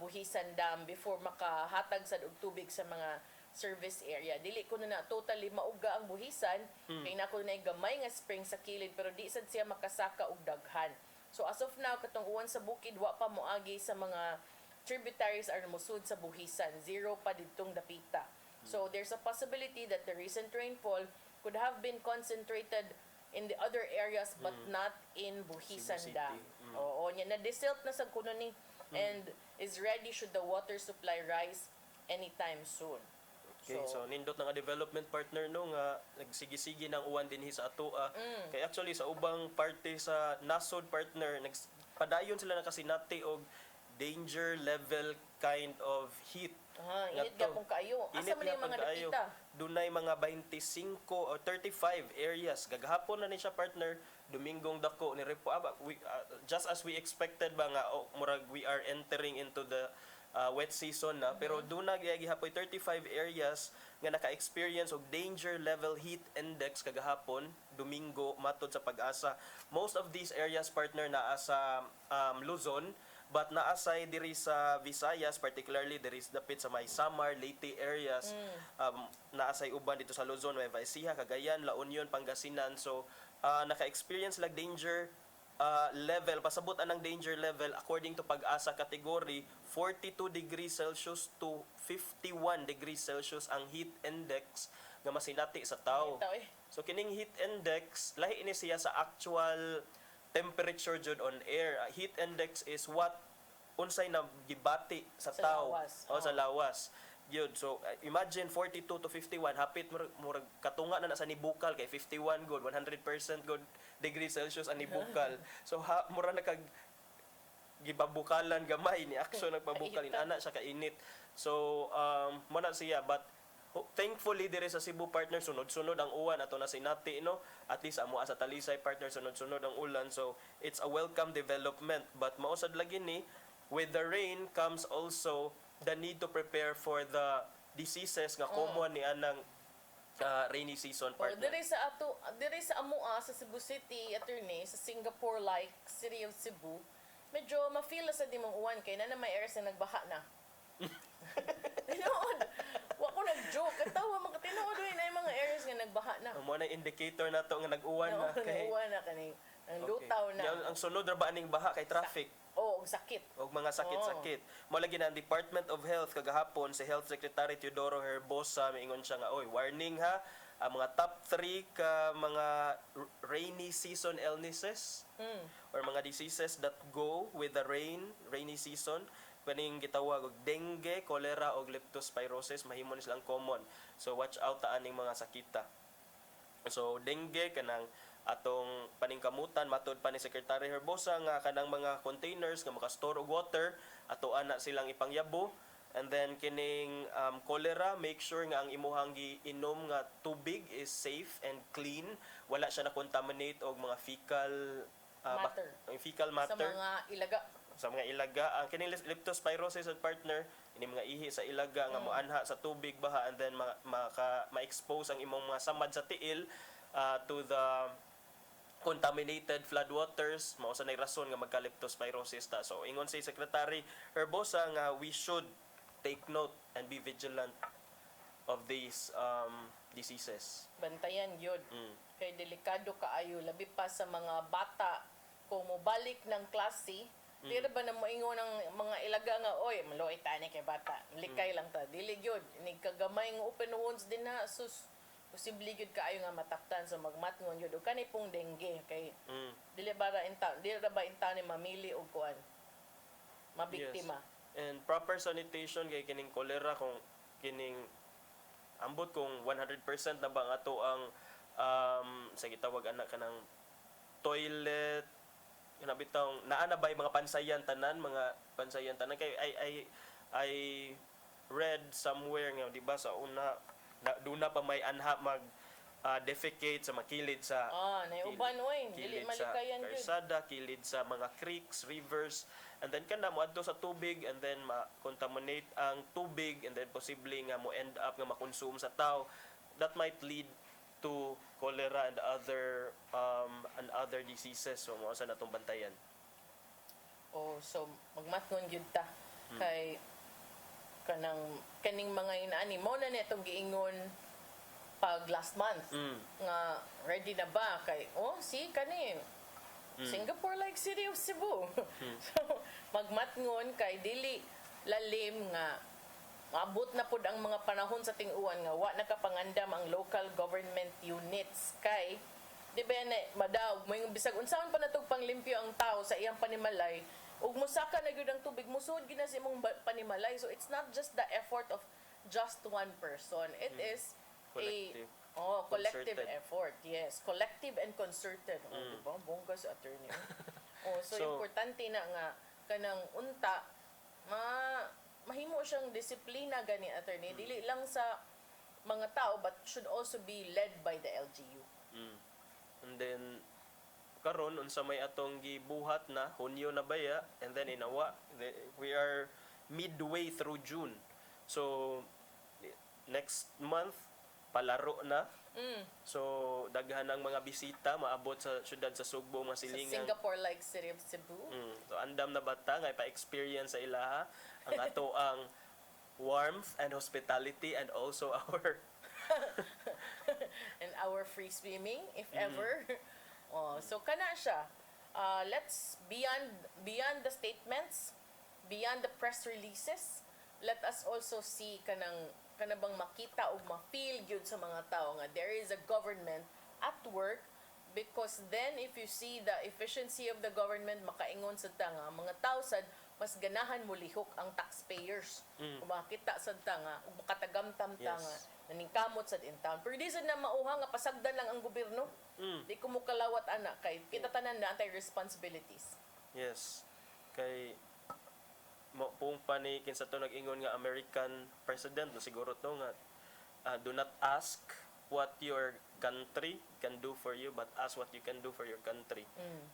Buhisan Dam before makahatag sad og tubig sa mga service area. Dili ko na totally mauga ang Buhisan, kay na ko na gamay nga spring sa kilid pero di sad siya makasaka og daghan. So as of now katong uwan sa bukid wa pa moagi sa mga tributaries are musud sa Buhisan, zero pa didtong dapita. So there's a possibility that the recent rainfall could have been concentrated in the other areas but not in Buhisan Dam. Oo, nya na-desilt na sa kuno ni and is ready should the water supply rise anytime soon. Okay, so nindot na nga development partner no nga nagsigi-sigi ng uwan dinhi sa atoa. Kay actually sa ubang parte sa nasod partner nagpadayon sila na kasinati og danger level kind of heat. Init ka kung kaayo. Asa man yung mga dapita? Dunay mga 25 o 35 areas. Gagahapon na ni siya partner, Domingong dako ni Repo. Just as we expected ba nga, murag we are entering into the wet season na, pero doon na gihapoy 35 areas nga naka-experience og danger level heat index kagahapon Domingo matod sa pag-asa. Most of these areas, partner, naa sa Luzon, but naasay diri sa Visayas, particularly diri sa dapit sa may Samar, Leyte areas. Naasay uban dito sa Luzon, Nueva Ecija, Cagayan, La Union, Pangasinan. So naka-experience lag danger level, pasabot anang danger level according to pag-asa category, 42 degrees Celsius to 51 degrees Celsius ang heat index nga masinati sa tao. So kining heat index lahi ini siya sa actual temperature jud on air. Heat index is what unsay na gibati sa tao o sa lawas. Yun. So imagine 42 to 51, hapit murag katunga na sa nibukal kay 51 good, 100% good degrees Celsius ang nibukal. So mura na kag gibabukalan gamay ni action nagpabukal ana siya kainit. So mo na siya, but thankfully dire sa Cebu, partner, sunod-sunod ang uwan ato na sinati, no, at least amo sa Talisay, partner, sunod-sunod ang ulan. So it's a welcome development, but mausad lagi ni with the rain comes also the need to prepare for the diseases nga common ni anang rainy season, partner. Diri sa amua sa Cebu City, attorney, sa Singapore like City of Cebu, medyo ma-feel sa di mong uwan kay na may areas na nagbaha na. Tinood. Wa ko nag-joke. Katawa mga tinood na yung mga areas nga nagbaha na. Mo na indicator nato nga nag-uwan na kay nag-uwan na kani. Ang lutaw na. Ang sunod ra ba aning baha kay traffic? Og sakit. Og mga sakit-sakit. Mo lagi na ang Department of Health kagahapon si Health Secretary Teodoro Herbosa miingon siya nga, oy, warning ha, ang mga top 3 ka mga rainy season illnesses or mga diseases that go with the rainy season, kaning gitawag og dengue, cholera og leptospirosis, mahimo ni silang common. So watch out ta aning mga sakita. So dengue kanang atong paningkamutan, matod pa ni Secretary Herbosa nga kanang mga containers nga maka-store og water ato ana silang ipangyabo. And then kining cholera, make sure nga ang imuhang giinom nga tubig is safe and clean, wala siya na contaminate og mga fecal matter sa mga ilaga. Ang kining leptospirosis at partner, ini mga ihi sa ilaga nga moanha sa tubig baha, and then ma-expose ang imong mga samad sa tiil to the contaminated floodwaters, mao sa nay rason nga magka-leptospirosis ta. So ingon si Secretary Herbosa nga we should take note and be vigilant of these diseases. Bantayan yun. Kay delikado kaayo, labi pa sa mga bata kung mobalik ng klase. Di ba na moingon ng mga ilaga nga, oy, maluoy tani kay bata, likay lang ta. Dili gyud, nigkagamay nga open wounds din na, sus posible gyud kaayo nga mataktan, so magmatngon gyud og kanay pong dengue kay dili ba inta ni mamili og kuan mabiktima. Yes. And proper sanitation kay kining cholera, kung kining ambot kung 100% na ba nga ato ang sa gitawag anak kanang toilet kana bitong naa na ba mga pansayan tanan kay I read somewhere nga di ba sa una doon na pa may anha mag defecate sa makilid sa naiuban oy dili malikayan gyud karsada, kilid sa mga creeks, rivers, and then kana mo adto sa tubig, and then ma-contaminate ang tubig, and then posible nga mo end up nga makonsume sa tao. That might lead to cholera and other diseases. So mo sa natong bantayan. So magmatngon gyud ta kay kaning mga inaani mo na netong giingon pag last month nga ready na ba kay kani Singapore like City of Cebu. So magmatngon kay dili lalim nga maabot na pud ang mga panahon sa ting-uwan nga wa nakapangandam ang local government units kay di ba na madaog mo yung bisag unsaon pa natog panglimpyo ang tao sa iyang panimalay ug musaka na gyud ang tubig, musud gid na sa imong panimalay. So it's not just the effort of just one person, it is collective effort. Yes, collective and concerted. Diba? Bongga sa attorney. So importante na nga kanang unta mahimo siyang disiplina gani attorney, dili lang sa mga tao but should also be led by the LGU. And then karon unsa may atong gibuhat na Hunyo na baya, and then inawa we are midway through June. So next month palaro na. So daghan ang mga bisita maabot sa syudad sa Sugbo, mga Sa silingan. Singapore like city of Cebu. So andam na bata nga pa-experience sa ilaha ang ato ang warmth and hospitality and also our And our free swimming if ever. So kana siya. Let's beyond the statements, beyond the press releases, let us also see kanabang makita o ma-feel gyud sa mga tao nga there is a government at work, because then if you see the efficiency of the government, makaingon sa tanga mga tao sad mas ganahan mo lihok ang taxpayers. Kung makita sa tanga ug makatagamtam tanga naningkamot sa in town. Pero di sad na mauha nga pasagdan lang ang gobyerno. Di ko mo kalawat ana kay kita tanan na antay responsibilities. Yes. Kay mo pong pani kinsa to nag-ingon nga American president no siguro to nga do not ask what your country can do for you, but ask what you can do for your country.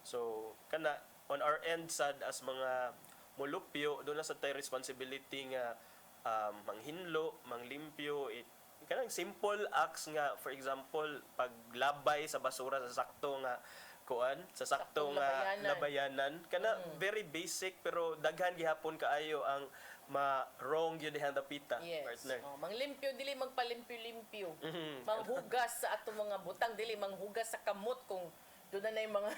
So kana on our end sad as mga mulupyo do na sa tay responsibility nga manghinlo, manglimpyo, kanang simple acts nga, for example paglabay sa basura sa sakto nga kuan, sa sakto nga labayanan, kana very basic pero daghan gihapon kaayo ang ma-wrong yun dihang dapita, partner. Manglimpyo dili magpalimpyo-limpyo. Manghugas sa ato mga butang dili manghugas sa kamot kung doon na yung mga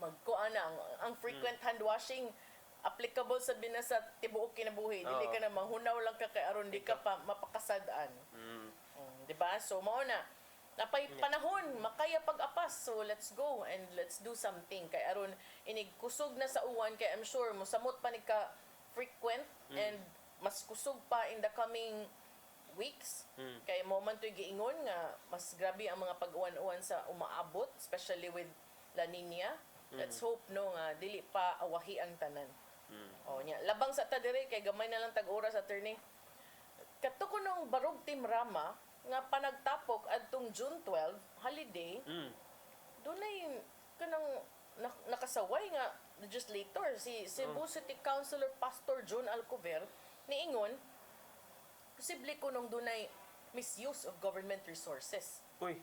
magkuan na ang frequent hand washing applicable sa binasa tibuok kinabuhi. Dili ka na manghunaw lang ka kay aron di ka pa mapakasadaan. Di ba? So mao na napay panahon makaya pag-apas, so let's go and let's do something kay aron inig kusog na sa uwan, kay I'm sure mosamot pa ni ka frequent and mas kusog pa in the coming weeks. Kay moment to giingon nga mas grabe ang mga pag-uwan-uwan sa umaabot, especially with La Nina. Let's hope no nga dili pa awahi ang tanan. Nya labang sa ta dire kay gamay na lang tag-oras attorney. Kadto ko nung barog Team Rama nga panagtapok adtong June 12 holiday, dunay kanang nakasaway nga legislator si Cebu City Councilor Pastor John Alcover niingon posible ko nung dunay misuse of government resources. Uy.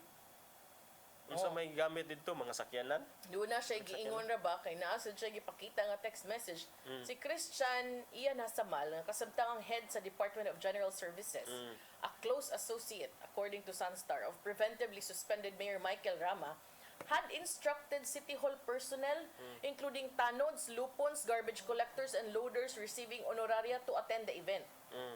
Unsa may gamit dito mga sakyanan? Doon na siya giingon ra ba kay naa sad siya gipakita nga text message. Si Christian Ian Hasamal nga kasabtangang head sa Department of General Services, a close associate according to Sunstar of preventively suspended Mayor Michael Rama, had instructed City Hall personnel, including tanods, lupons, garbage collectors, and loaders receiving honoraria to attend the event.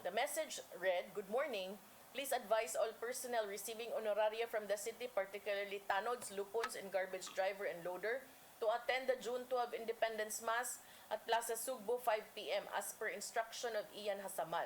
The message read, "Good morning. Please advise all personnel receiving honoraria from the city, particularly tanods, lupons, and garbage driver and loader, to attend the June 12 Independence Mass at Plaza Sugbo 5 p.m. as per instruction of Ian Hasamal."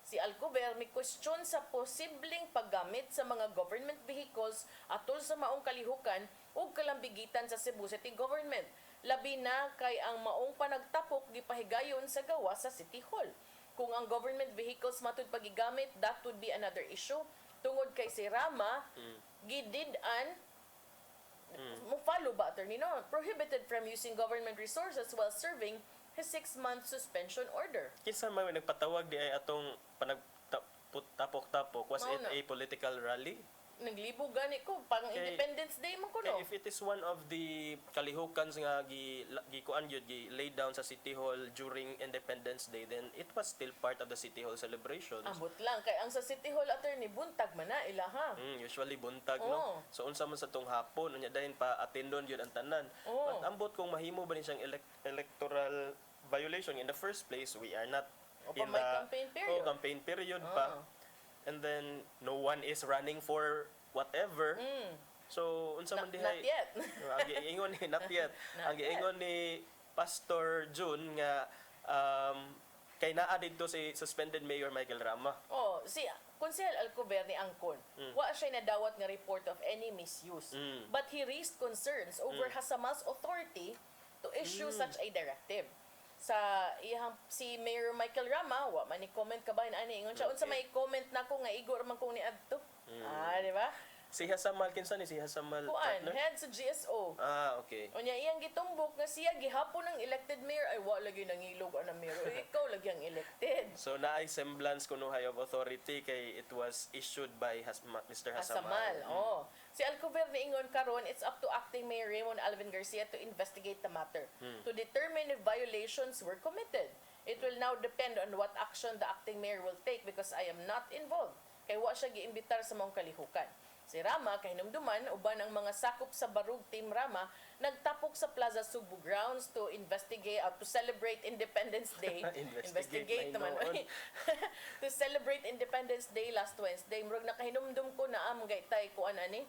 Si Alcover may question sa posibleng paggamit sa mga government vehicles atol sa maong kalihukan ug kalambigitan sa Cebu City Government, labi na kay ang maong panagtapok gipahigayon sa gawa sa City Hall. Kung ang government vehicles matud pagigamit, that would be another issue. Tungod kay si Rama, gidid-an, mo follow ba, attorney, no? Prohibited from using government resources while serving his 6-month suspension order. Kinsa may nagpatawag di ay atong panagtapok-tapok, was it a political rally? Naglibo gani ko pang Independence Day man ko no. If it is one of the kalihukans nga gikuan gyud gi laid down sa City Hall during Independence Day, then it was still part of the City Hall celebrations. Ambot lang kay ang sa City Hall attorney buntag man na ilaha. Usually buntag no. So unsa man sa tong hapon unya dahin pa atendon gyud ang tanan. But ambot kung mahimo ba ni siyang electoral violation in the first place, we are not in the campaign period. Campaign period pa. And then no one is running for whatever. So unsa man dihay? Not yet. Ang giingon ni not yet. Ang giingon ni Pastor June nga kay naa didto si suspended Mayor Michael Rama. Si Konsehal Alcover ni Angkon, wa siya nadawat nga report of any misuse. But he raised concerns over Hasamal's authority to issue such a directive. Sa iyang si Mayor Michael Rama, wa man ni comment ka ba ani ingon siya unsa may comment nako nga igor man kong niadto. Di ba? Si Hasamal kinsa ni si Hasamal Kuan, partner? head sa GSO. Okay. Unya iyang gitumbok nga siya gihapon ng elected mayor ay wa lagi nangilog ang mayor. Ikaw lagi ang elected. So naay semblance kuno high of authority kay it was issued by Mr. Hasamal. Asamal. Oh. Si Alcover niingon karon, it's up to acting Mayor Raymond Alvin Garcia to investigate the matter to determine if violations were committed. It will now depend on what action the acting mayor will take because I am not involved. Kay wa siya giimbitar sa mong kalihukan. Si Rama, kay hinumduman, uban ang mga sakop sa Barug Team Rama, nagtapok sa Plaza Subo grounds to investigate, to celebrate Independence Day. Investigate naman. noon. To celebrate Independence Day last Wednesday. Murag nakahinumdum ko na gaytay ko ani.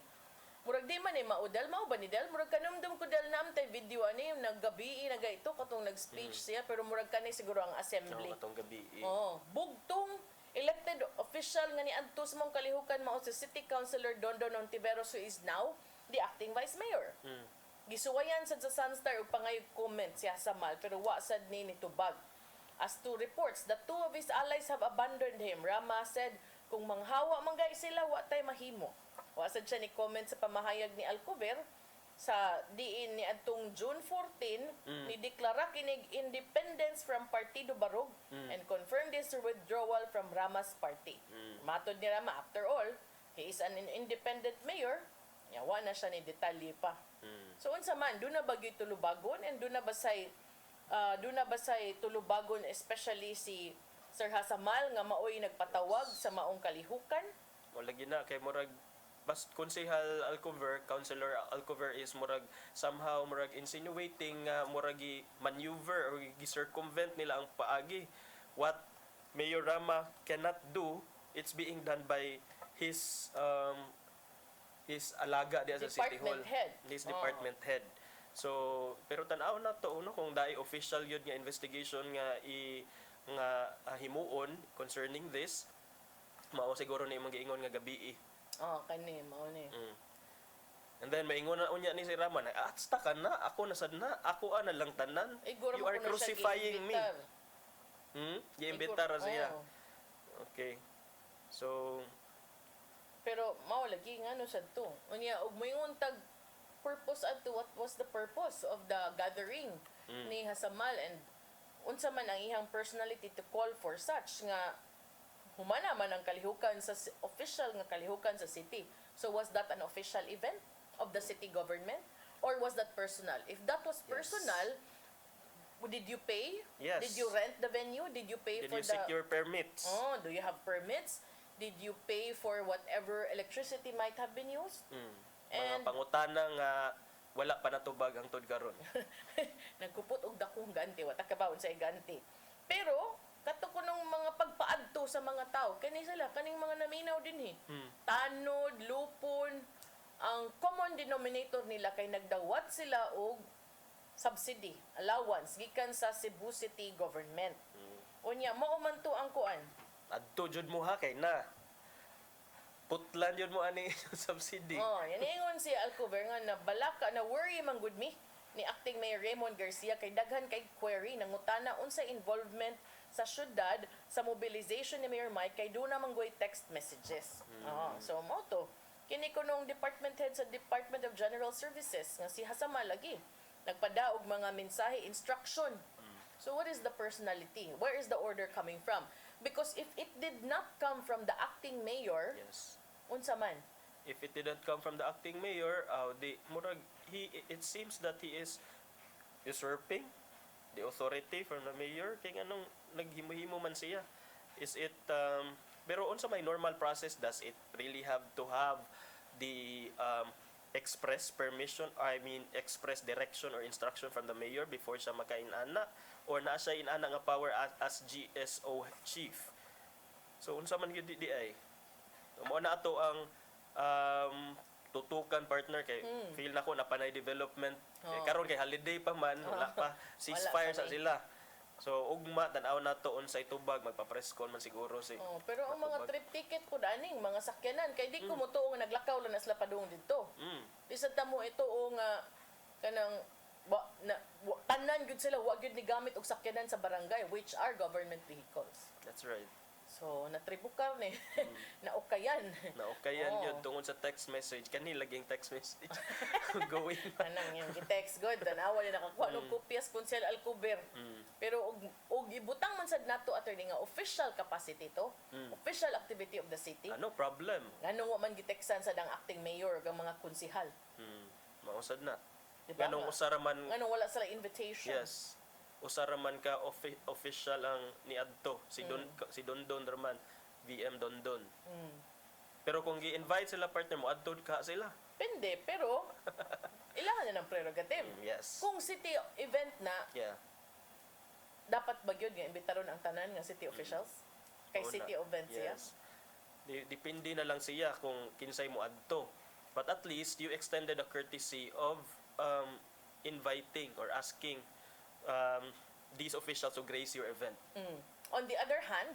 Murag di man maudal, mao ba ni Del? Murag kanumdum ko Del na tay video ani, naggabi na gayto katong nag-speech siya, pero murag kanay siguro ang assembly. Katong gabi. Bugtong elected official nga niadto sa mong kalihukan mao si City Councilor Dondon Ontiveros who is now the acting vice mayor. Gisuwayan sad sa Sunstar og pangayog comment siya sa mal pero wa sad ni nitubag. As to reports that two of his allies have abandoned him, Rama said kung manghawa man gay sila wa tay mahimo. Wa sad siya ni comment sa pamahayag ni Alcover sa diin ni adtong June 14 ni deklara kinig independence from Partido Barug and confirmed his withdrawal from Rama's party. Matod ni Rama, after all, he is an independent mayor. Yawa na siya ni detalye pa. So unsa man, doon na bagay tulubagon and doon na basay tulubagon especially si Sir Hasamal nga maoy nagpatawag sa maong kalihukan. Wala gina kay murag bas Konsehal Alcover, Councilor Alcover is murag somehow murag insinuating murag maneuver or circumvent nila ang paagi. What Mayor Rama cannot do, it's being done by his alaga diya sa City Hall. His department head. So, pero tan-aw na to kung dai official yun nga investigation nga himuon concerning this, mao siguro ni imong giingon nga gabi. Kani mao ni. And then maingon na unya ni si Rama na atsta ka na, ako nasad na, ako na lang tanan. You are crucifying me. Giimbitar siya. Okay. So pero mao lagi nga sad to. Unya og moingon tag purpose adto, what was the purpose of the gathering ni Hasamal and unsa man ang iyang personality to call for such nga humana man ang kalihukan sa official nga kalihukan sa city. So was that an official event of the city government or was that personal? If that was personal, did you pay? Yes. Did you rent the venue? Did you pay Did for you secure permits? Do you have permits? Did you pay for whatever electricity might have been used? Mga pangutana nga wala pa natubag ang tod karon. Nagkupot og dakong ganti, wa ta kabaon sa ganti. Pero kato ko nung mga pagpaadto sa mga tao, kani sila kaning mga naminaw din tanod, lupon, ang common denominator nila kay nagdawat sila og subsidy, allowance gikan sa Cebu City government. Unya mao man to ang kuan. Adto jud mo ha kay na putlan yun mo ani subsidy. Yan ingon si Alcover nga na balaka na worry man gud mi ni acting Mayor Raymond Garcia kay daghan kay query nangutana unsa involvement sa syudad sa mobilization ni Mayor Mike kay doon naman goy text messages. So mo to. Kini ko nung department head sa Department of General Services nga si Hasamal lagi nagpadaog mga mensahe, instruction. So what is the personality? Where is the order coming from? Because if it did not come from the acting mayor, unsa man? If it didn't come from the acting mayor, it seems that he is usurping the authority from the mayor. Kaya anong naghimo-himo man siya? Is it, pero unsa may normal process, does it really have to have the express permission, express direction or instruction from the mayor before siya makainana? Or naa siya inana nga power as GSO chief? So unsa man gyud di ay? Mao na ato ang tutukan partner kay feel nako na panay development karon kay holiday pa man wala pa ceasefire sa sila. So ugma tan-aw nato unsay tubag magpa-press con man siguro si. Pero ang mga trip ticket ko daning mga sakyanan kay di ko mutuo nga naglakaw lang na sila padung didto. Di sa tamo ito nga kanang tanan gyud sila wa gyud ni gamit og sakyanan sa barangay which are government vehicles. That's right. So, natribukaw ni. Naukayan. Naukayan Oo. yun tungod sa text message. Kani laging text message. Going. Anang yung gi-text good. Tanawa niya nakakuha ng kopyas kung sila Alcover. Pero og ibutang man sad nato attorney nga official capacity to. Official activity of the city. Ano problem? Nganong wa man gitextan sa dang acting mayor kag mga konsihal. Mausad na. Diba Nganong nga? usaraman Nganong wala sila invitation. yes. Usaraman ka official ang niadto si si Dondon raman VM Dondon. Pero kung gi-invite sila partner mo adto ka sila. Pende, pero ilangan na ng prerogative. Yes. Kung city event na, Yeah. dapat ba yun nga imbitaron ang tanan nga city officials? Kay Oo city na. event siya? Yes. Depende na lang siya kung kinsay mo adto. But at least you extended a courtesy of inviting or asking these officials to grace your event. On the other hand,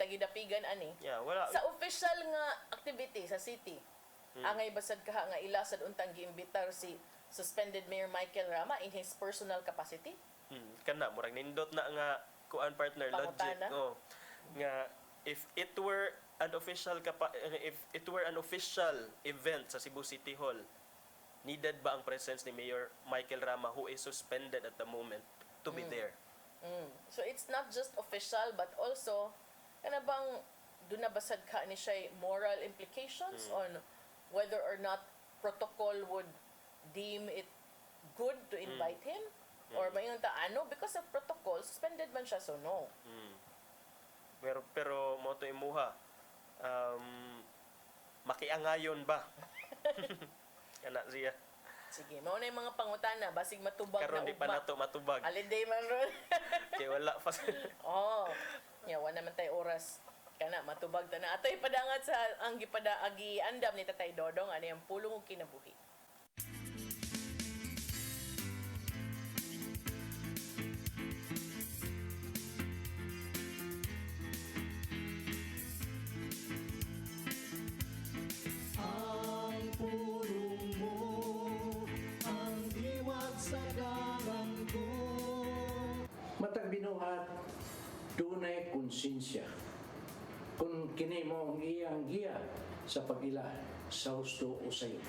tagidapigan ani, Yeah, wala. sa official nga activity sa city, angay basad kaha nga ilasad untang giimbitar si suspended Mayor Michael Rama in his personal capacity? Kana murag nindot na nga kuan partner logic. Pangutana? Oh. Nga if it were an official event sa Cebu City Hall, needed ba ang presence ni Mayor Michael Rama who is suspended at the moment to be there? So it's not just official but also kana bang doon nabasad ka ni siya moral implications on whether or not protocol would deem it good to invite him or mayon ta ano because of protocol suspended man siya so no. Pero mo to imuha makiangayon ba? Kana siya. Sige, mao na yung mga pangutana basig matubag Karon na di pa ugma. nato matubag. Holiday man ron. Kay wala pa. Oh. Nya wala man tay oras. Kana matubag ta na. Atoy padangat sa ang agi andam ni Tatay Dodong ani ang pulong ug kinabuhi. Ang pulong mo, ang diwag sa galang ko. Matag binuhat, dunay konsensya. Kung kini mo ang iyang giya sa pag-ila sa husto o sayo.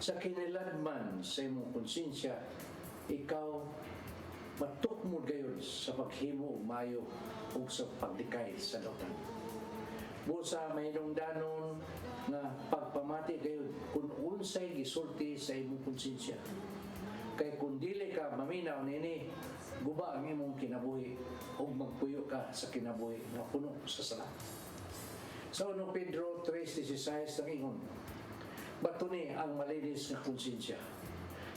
Sa kiniladman sa imong konsensya, ikaw matukmod gayon sa paghimo og maayo o sa pagdikay sa lautan. Busa may danon nga pagpamati gayon kung unsay gisulti sa imong konsensya. Kay kung dili ka maminaw nini, guba ang imong kinabuhi o magpuyo ka sa kinabuhi na puno sa sala. Sa 1 Pedro 3:16 nangingon, batuni ang malinis nga konsensya.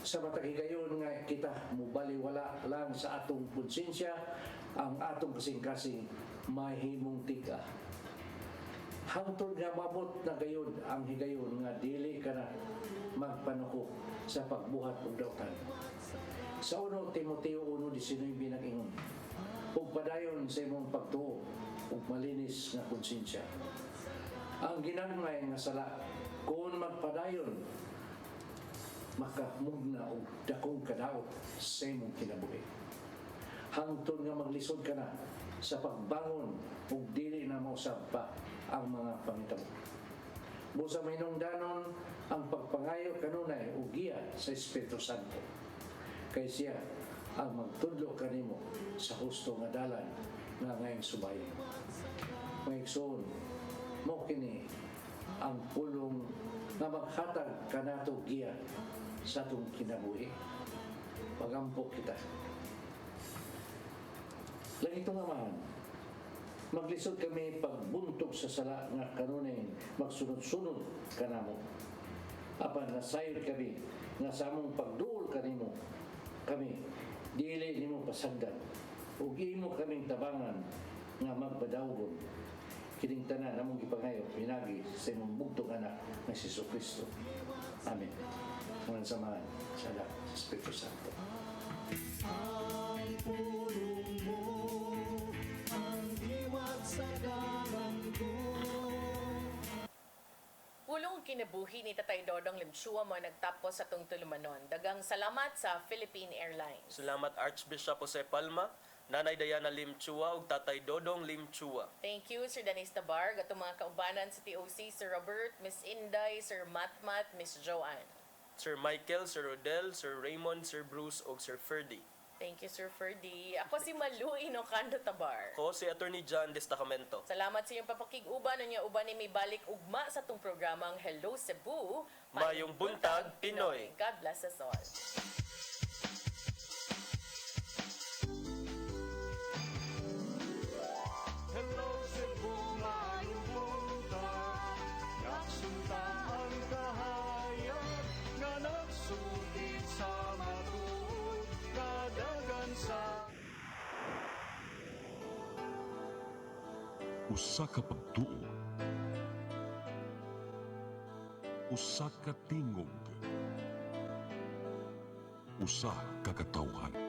Sa matag higayon nga kita mubaliwala lang sa atong konsensya, ang atong kasing-kasing mahimong tiga. Hangtod nga mabot na gayon ang higayon nga dili ka na magpanuko sa pagbuhat og dautan. Sa 1 Timoteo 1:19 nag-ingon, ug padayon sa imong pagtuo ug malinis nga konsensya. Ang ginagmay nga sala kung magpadayon makamugna og dakong kadaot sa imong kinabuhi. Hangtod nga maglisod ka na sa pagbangon ug dili na mausab pa ang mga pangitabo. Busa danon ang pagpangayo kanunay ug giya sa Espiritu Santo. Kay siya ang magtudlo kanimo sa husto nga dalan nga ngayong subayon. Mga igsoon, mo kini ang pulong nga maghatag kanato giya sa atong kinabuhi. Pagampo kita. Lagi ito naman, maglisod kami pagbuntog sa sala nga kanunay magsunod-sunod kanamo. Apan nasayod kami nga sa among pagduol kanimo kami dili nimo pasagdan ug imo kaming tabangan nga magpadawgon kining tanan namong gipangayo pinagi sa imong bugtong anak nga si Jesucristo. Amen. Ngunit samahan sa anak sa Espiritu Santo. Ang pulong mo, ang diwag sa galang ko. Pulong kinabuhi ni Tatay Dodong Limchua mo nagtapos sa tong tulumanon. Dagang salamat sa Philippine Airlines. Salamat Archbishop Jose Palma Nanay Diana Lim Chua ug Tatay Dodong Lim Chua. Thank you, Sir Dennis Tabar, atong mga kaubanan sa TOC, Sir Robert, Miss Inday, Sir Matmat, Miss Joanne. Sir Michael, Sir Rodel, Sir Raymond, Sir Bruce ug Sir Ferdy. Thank you, Sir Ferdy. Ako si Malu Inocando Tabar. Ko si Attorney John Destacamento. Salamat sa iyong papakig-uban. Unya uban ni may balik ugma sa itong programang Hello Cebu. Maayong Buntag, Pinoy. God bless us all. Hello Cebu, maayong buntag. Nagsunta ang kahayag nga nagsugid sa matuod, kadagan sa Usa ka pagtuo. Usa ka tingog. Usa ka katawhan.